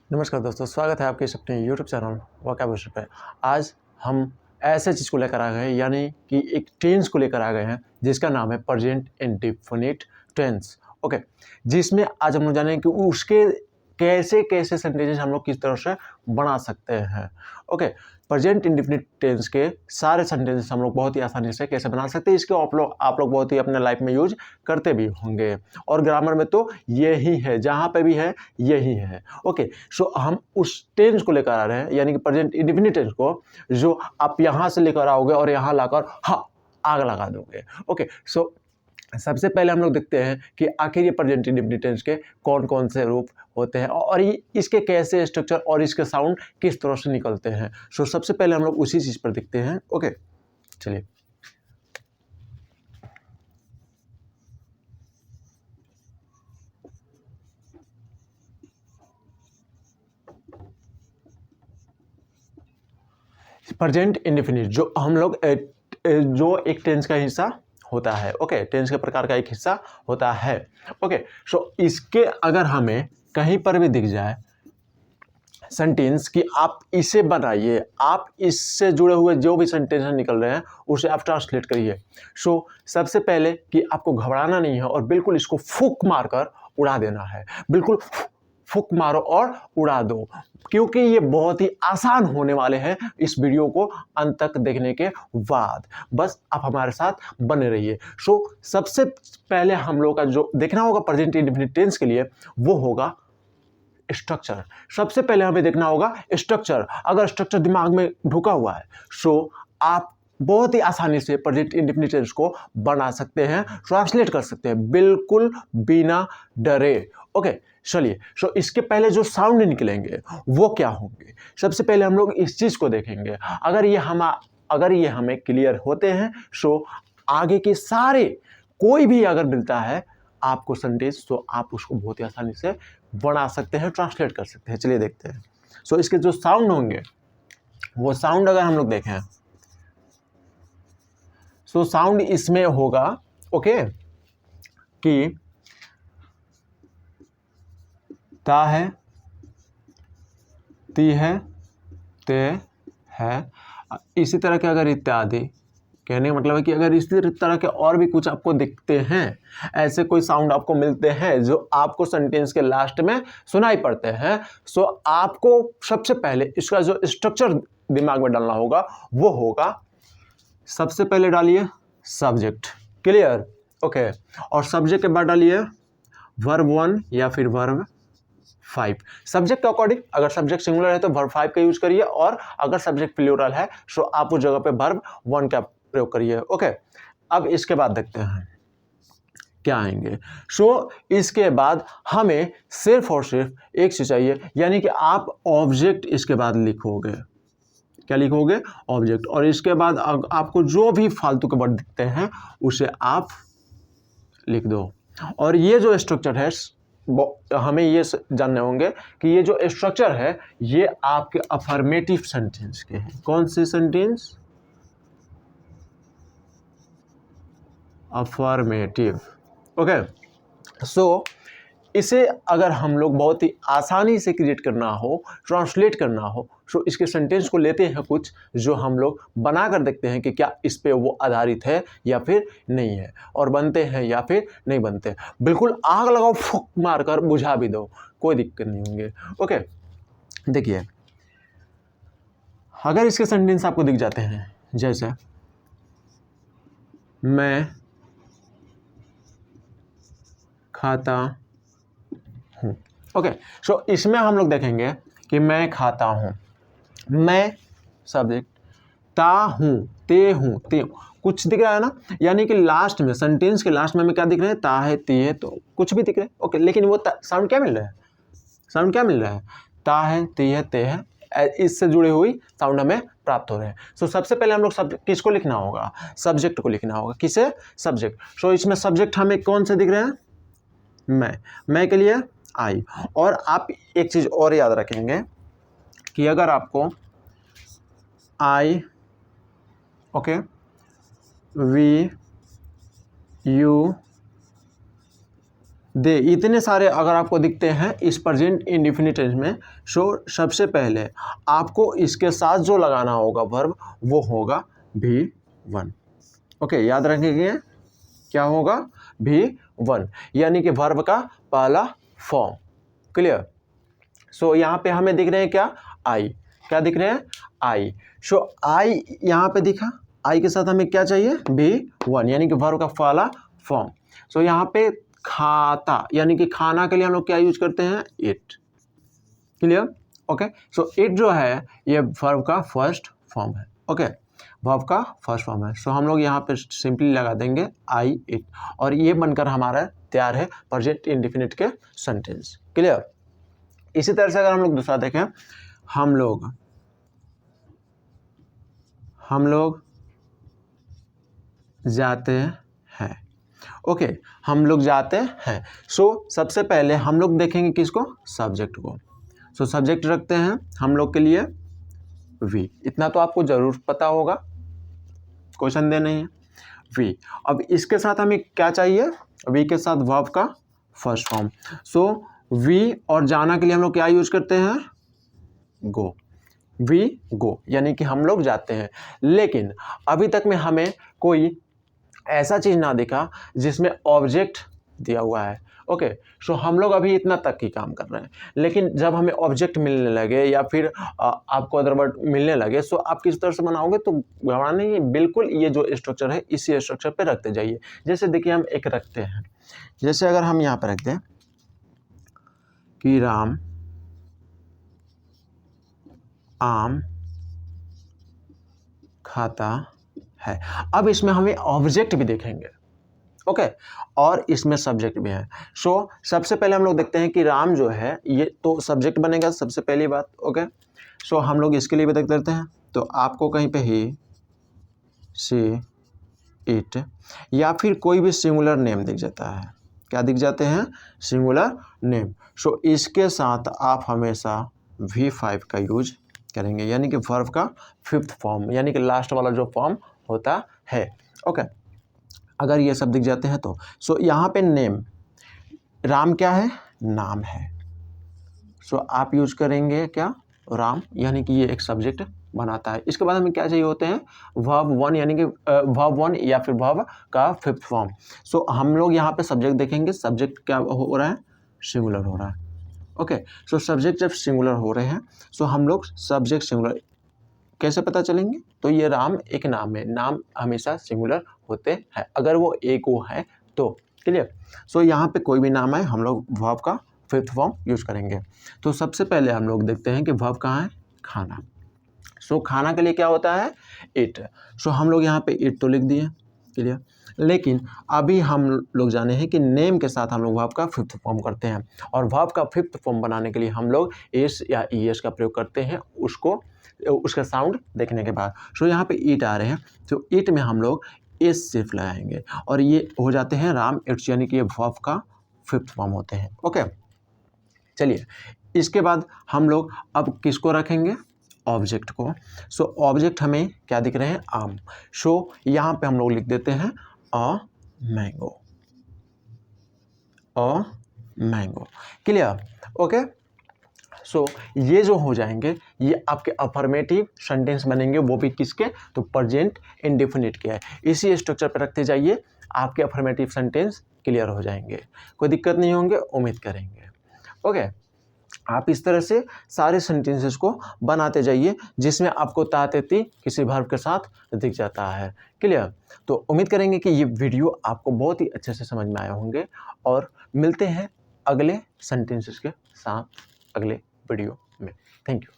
नमस्कार दोस्तों, स्वागत है आपके इस अपने यूट्यूब चैनल वोकैबुलरी पे। आज हम ऐसे चीज़ को लेकर आ गए हैं, यानी कि एक टेंस को लेकर आ गए हैं जिसका नाम है प्रेजेंट इंडेफिनिट टेंस। ओके, जिसमें आज हम लोग जानेंगे कि उसके कैसे कैसे सेंटेंसेस हम लोग किस तरह से बना सकते हैं। ओके, प्रेजेंट इंडेफिनिट टेंस के सारे सेंटेंसेस हम लोग बहुत ही आसानी से कैसे बना सकते हैं, इसके आप लोग बहुत ही अपने लाइफ में यूज करते भी होंगे। और ग्रामर में तो यही है, जहाँ पे भी है यही है। ओके, सो हम उस टेंस को लेकर आ रहे हैं, यानी कि प्रेजेंट इंडेफिनिट टेंस को, जो आप यहाँ से लेकर आओगे और यहाँ लाकर हाँ आग लगा दोगे। ओके, सो सबसे पहले हम लोग देखते हैं कि आखिर ये प्रेजेंट इंडेफिनिट टेंस के कौन कौन से रूप होते हैं और ये इसके कैसे स्ट्रक्चर और इसके साउंड किस तरह से निकलते हैं। सो सबसे पहले हम लोग उसी चीज़ पर देखते हैं। ओके, चलिए। प्रेजेंट इंडेफिनिट जो हम लोग जो एक टेंस का हिस्सा होता है। ओके, टेंस के प्रकार का एक हिस्सा होता है। ओके, सो इसके अगर हमें कहीं पर भी दिख जाए सेंटेंस कि आप इसे बनाइए, आप इससे जुड़े हुए जो भी सेंटेंस निकल रहे हैं उसे आप ट्रांसलेट करिए। सो सबसे पहले कि आपको घबराना नहीं है और बिल्कुल इसको फूंक मारकर उड़ा देना है। बिल्कुल फूंक मारो और उड़ा दो, क्योंकि ये बहुत ही आसान होने वाले हैं इस वीडियो को अंत तक देखने के बाद। बस आप हमारे साथ बने रहिए। सो सबसे पहले हम लोग का जो देखना होगा प्रेजेंट इंडेफिनिट टेंस के लिए वो होगा स्ट्रक्चर। सबसे पहले हमें देखना होगा स्ट्रक्चर। अगर स्ट्रक्चर दिमाग में ढुका हुआ है सो आप बहुत ही आसानी से प्रेजेंट इंडेफिनिट टेंस को बना सकते हैं, ट्रांसलेट कर सकते हैं बिल्कुल बिना डरे। ओके, चलिए। सो इसके पहले जो साउंड निकलेंगे वो क्या होंगे, सबसे पहले हम लोग इस चीज को देखेंगे। अगर ये हमें क्लियर होते हैं सो आगे के सारे कोई भी अगर मिलता है आपको सेंटेंस तो आप उसको बहुत ही आसानी से बना सकते हैं, ट्रांसलेट कर सकते हैं। चलिए देखते हैं। सो इसके जो साउंड होंगे वो साउंड अगर हम लोग देखें सो साउंड इसमें होगा ओके कि ता है, ती है, ते है, इसी तरह के अगर इत्यादि, कहने का मतलब है कि अगर इसी तरह के और भी कुछ आपको दिखते हैं, ऐसे कोई साउंड आपको मिलते हैं जो आपको सेंटेंस के लास्ट में सुनाई पड़ते हैं, सो आपको सबसे पहले इसका जो स्ट्रक्चर दिमाग में डालना होगा वो होगा, सबसे पहले डालिए सब्जेक्ट। क्लियर? ओके, और सब्जेक्ट के बाद डालिए वर्ब 1 या फिर वर्ब 5। सब्जेक्ट के अकॉर्डिंग अगर सब्जेक्ट सिंगुलर है तो वर्ब 5 का यूज करिए, और अगर सब्जेक्ट प्लूरल है सो आप उस जगह पे वर्ब 1 का प्रयोग करिए। ओके, अब इसके बाद देखते हैं क्या आएंगे। सो इसके बाद हमें सिर्फ और सिर्फ एक चीज चाहिए, यानी कि आप ऑब्जेक्ट इसके बाद लिखोगे। क्या लिखोगे? ऑब्जेक्ट। और इसके बाद आपको जो भी फालतू के वर्ड दिखते हैं उसे आप लिख दो। और ये जो स्ट्रक्चर है हमें ये जानने होंगे कि ये जो स्ट्रक्चर है ये आपके अफर्मेटिव सेंटेंस के हैं। कौन से सेंटेंस? अफर्मेटिव। ओके, सो इसे अगर हम लोग बहुत ही आसानी से क्रिएट करना हो, ट्रांसलेट करना हो, सो इसके सेंटेंस को लेते हैं कुछ जो हम लोग बना कर देखते हैं कि क्या इस पे वो आधारित है या फिर नहीं है, और बनते हैं या फिर नहीं बनते। बिल्कुल आग लगाओ, फूंक मारकर बुझा भी दो, कोई दिक्कत नहीं होंगे। ओके, देखिए अगर इसके सेंटेंस आपको दिख जाते हैं जैसे मैं खाता हूँ। ओके, सो इसमें हम लोग देखेंगे कि मैं खाता हूँ, मैं सब्जेक्ट, ता हूँ, ते हूँ, ते हूँ, कुछ दिख रहा है ना, यानी कि लास्ट में सेंटेंस के लास्ट में हमें क्या दिख रहे हैं? ता है, ती है, तो कुछ भी दिख रहे हैं। ओके, लेकिन वो साउंड क्या मिल रहा है? साउंड क्या मिल रहा है? ता है, ती है, ते है, इससे जुड़ी हुई साउंड हमें प्राप्त हो रहे हैं। सो सबसे पहले हम लोग किसको लिखना होगा? सब्जेक्ट को लिखना होगा। किसे? सब्जेक्ट। सो इसमें सब्जेक्ट हमें कौन से दिख रहे हैं? मैं के लिए आई। और आप एक चीज और याद रखेंगे कि अगर आपको आई, ओके, वी, यू, दे, इतने सारे अगर आपको दिखते हैं इस प्रेजेंट इंडेफिनिट टेंस में, सो सबसे पहले आपको इसके साथ जो लगाना होगा वर्ब वो होगा V1। ओके, याद रखेंगे क्या होगा, V1, यानी कि वर्ब का पहला फॉर्म। क्लियर। सो यहाँ पे हमें दिख रहे हैं क्या, आई, क्या दिख रहे हैं, आई। सो आई यहाँ पे दिखा, आई के साथ हमें क्या चाहिए, V1, यानी कि वर्ब का पहला फॉर्म। सो यहाँ पे खाता, यानी कि खाना के लिए हम लोग क्या यूज करते हैं, it. Clear. Okay, so it जो है ये वर्ब का फर्स्ट फॉर्म है। ओके, वर्ब का फर्स्ट फॉर्म है। सो हम लोग यहाँ पे सिंपली लगा देंगे आई इट, और ये बनकर हमारा तैयार है प्रेजेंट इंडेफिनिट के सेंटेंस। क्लियर। इसी तरह से अगर हम लोग दूसरा देखें, हम लोग जाते हैं। ओके, हम लोग जाते हैं। सो सबसे पहले हम लोग देखेंगे किसको, सब्जेक्ट को। सो सब्जेक्ट रखते हैं हम लोग के लिए वी, इतना तो आपको जरूर पता होगा, क्वेश्चन दे नहीं है, वी। अब इसके साथ हमें क्या चाहिए, वी के साथ वर्ब का फर्स्ट फॉर्म। सो वी और जाना के लिए हम लोग क्या यूज करते हैं, गो। वी गो, यानी कि हम लोग जाते हैं। लेकिन अभी तक में हमें कोई ऐसा चीज ना दिखा जिसमें ऑब्जेक्ट दिया हुआ है। ओके, सो हम लोग अभी इतना तक ही काम कर रहे हैं, लेकिन जब हमें ऑब्जेक्ट मिलने लगे या फिर आपको अदर वर्ड मिलने लगे, सो आप किस तरह से बनाओगे, तो घबराना नहीं है, बिल्कुल ये जो स्ट्रक्चर है इसी स्ट्रक्चर पे रखते जाइए। जैसे देखिए हम एक रखते हैं, जैसे अगर हम यहाँ पर रख दें कि राम आम खाता है। अब इसमें हमें ऑब्जेक्ट भी देखेंगे। ओके, और इसमें सब्जेक्ट भी है। सो सबसे पहले हम लोग देखते हैं कि राम जो है ये तो सब्जेक्ट बनेगा सबसे पहली बात। ओके, सो हम लोग इसके लिए भी देख देते हैं। तो आपको कहीं पे ही सी इट या फिर कोई भी सिंगुलर नेम दिख जाता है, क्या दिख जाते हैं, सिंगुलर नेम। सो इसके साथ आप हमेशा V5 का यूज करेंगे, यानी कि वर्ब का फिफ्थ फॉर्म, यानी कि लास्ट वाला जो फॉर्म होता है। ओके, अगर ये सब दिख जाते हैं तो सो यहाँ पे नेम, राम क्या है, नाम है। सो आप यूज करेंगे क्या, राम, यानी कि ये एक सब्जेक्ट बनाता है। इसके बाद हमें क्या चाहिए होते हैं, वर्ब 1, यानी कि वर्ब 1 या फिर वर्ब का फिफ्थ फॉर्म। सो हम लोग यहाँ पे सब्जेक्ट देखेंगे, सब्जेक्ट क्या हो रहा है, सिंगुलर हो रहा है। ओके, सो सब्जेक्ट जब सिंगुलर हो रहे हैं, सो हम लोग सब्जेक्ट सिंगुलर कैसे पता चलेंगे, तो ये राम एक नाम है, नाम हमेशा सिंगुलर होते हैं अगर वो एक को है तो। क्लियर। सो यहाँ पे कोई भी नाम है, हम लोग वर्ब का फिफ्थ फॉर्म यूज करेंगे। तो सबसे पहले हम लोग देखते हैं कि वर्ब कहाँ है, खाना। सो खाना के लिए क्या होता है, इट। सो हम लोग यहाँ पे इट तो लिख दिए। क्लियर। लेकिन अभी हम लोग जाने हैं कि नेम के साथ हम लोग वर्ब का फिफ्थ फॉर्म करते हैं, और वर्ब का फिफ्थ फॉर्म बनाने के लिए हम लोग एस या ईएस का प्रयोग करते हैं, उसका साउंड देखने के बाद। सो यहाँ पे ईट आ रहे हैं, तो ईट में हम लोग एस सिर्फ लगाएंगे और ये हो जाते हैं राम इट्स, यानी कि ये वर्ब का फिफ्थ फॉर्म होते हैं। ओके, चलिए इसके बाद हम लोग अब किसको रखेंगे, ऑब्जेक्ट को। सो ऑब्जेक्ट हमें क्या दिख रहे हैं, आम। सो यहाँ पे हम लोग लिख देते हैं a mango, a mango. Clear. Okay, so ये जो हो जाएंगे ये आपके अफर्मेटिव सेंटेंस बनेंगे, वो भी किसके, तो प्रेजेंट इंडेफिनिट के है। इसी स्ट्रक्चर पर रखते जाइए, आपके अफर्मेटिव सेंटेंस क्लियर हो जाएंगे, कोई दिक्कत नहीं होंगे, उम्मीद करेंगे। ओके, आप इस तरह से सारे सेंटेंसेस को बनाते जाइए जिसमें आपको तातेती किसी वर्ब के साथ दिख जाता है। क्लियर। तो उम्मीद करेंगे कि ये वीडियो आपको बहुत ही अच्छे से समझ में आए होंगे, और मिलते हैं अगले सेंटेंसेस के साथ अगले वीडियो में। Thank you.